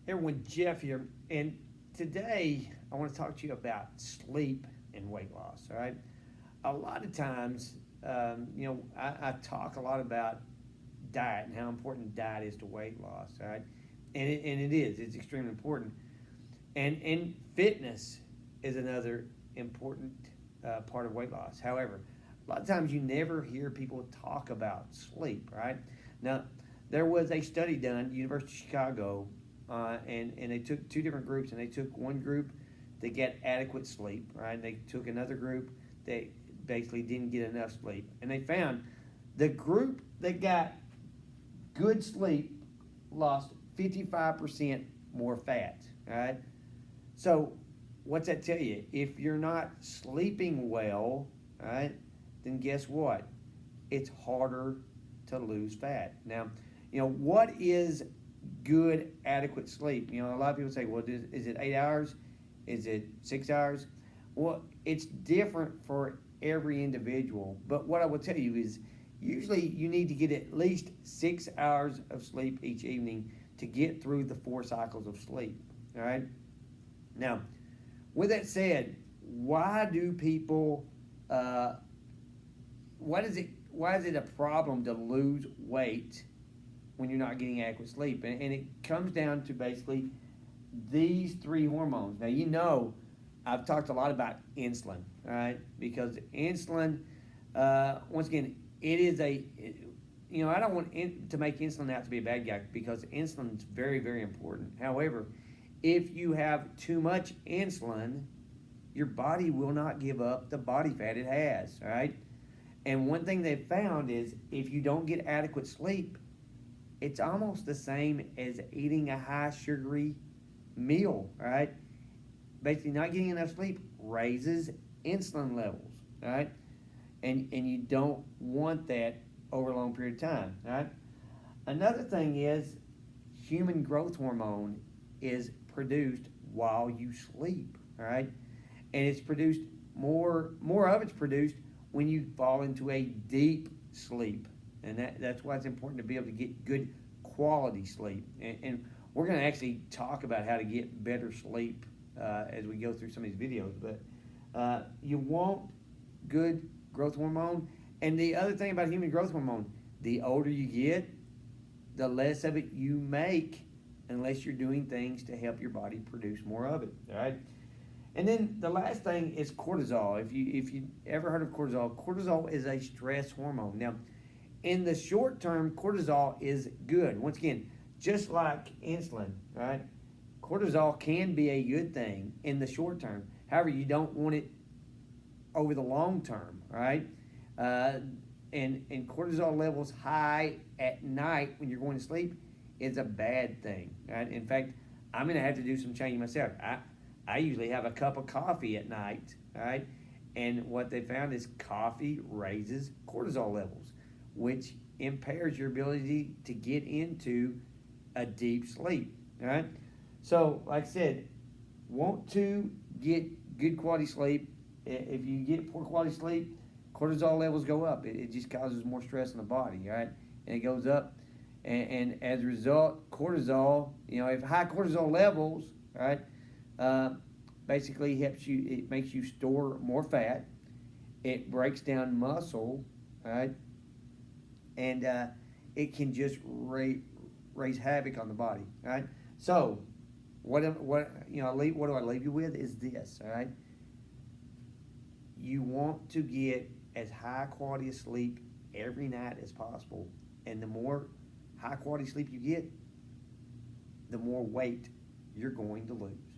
Hey everyone, Jeff here, and today I want to talk to you about sleep and weight loss. All right, a lot of times, I talk a lot about diet and how important diet is to weight loss. All right, and it is. It's extremely important, and fitness is another important part of weight loss. However, a lot of times you never hear people talk about sleep. Right now, there was a study done at the University of Chicago and they took two different groups, and they took one group that get adequate sleep, right? And they took another group that basically didn't get enough sleep, and they found the group that got good sleep lost 55% more fat, right? So what's that tell you? If you're not sleeping well, right, then guess what? It's harder to lose fat. Now, what is good, adequate sleep? A lot of people say, well, is it 8 hours? Is it 6 hours? Well, it's different for every individual. But what I will tell you is usually you need to get at least 6 hours of sleep each evening to get through the 4 cycles of sleep. All right. Now, with that said, why do people, why is it a problem to lose weight when you're not getting adequate sleep? And it comes down to basically these three hormones. Now, I've talked a lot about insulin, right? Because insulin, once again, it is I don't want to make insulin out to be a bad guy, because insulin is very, very important. However, if you have too much insulin, your body will not give up the body fat it has, right? And one thing they've found is if you don't get adequate sleep, it's almost the same as eating a high sugary meal, right? Basically, not getting enough sleep raises insulin levels, right? And you don't want that over a long period of time, right? Another thing is human growth hormone is produced while you sleep, all right? And it's produced more of it's produced when you fall into a deep sleep. And that's why it's important to be able to get good quality sleep. And we're going to actually talk about how to get better sleep as we go through some of these videos. But you want good growth hormone. And the other thing about human growth hormone, the older you get, the less of it you make, unless you're doing things to help your body produce more of it. All right. And then the last thing is cortisol. If you ever heard of cortisol, cortisol is a stress hormone. Now, in the short term, cortisol is good. Once again, just like insulin, right? Cortisol can be a good thing in the short term. However, you don't want it over the long term, right? And cortisol levels high at night when you're going to sleep is a bad thing, right? In fact, I'm going to have to do some changing myself. I usually have a cup of coffee at night, right? And what they found is coffee raises cortisol levels, which impairs your ability to get into a deep sleep, all right? So, like I said, want to get good quality sleep. If you get poor quality sleep, cortisol levels go up. It just causes more stress in the body, all right? And it goes up. And as a result, cortisol, if high cortisol levels, right, basically it makes you store more fat. It breaks down muscle, right? And it can just raise havoc on the body, right? So, what do I leave you with is this, all right? You want to get as high quality of sleep every night as possible, and the more high quality sleep you get, the more weight you're going to lose.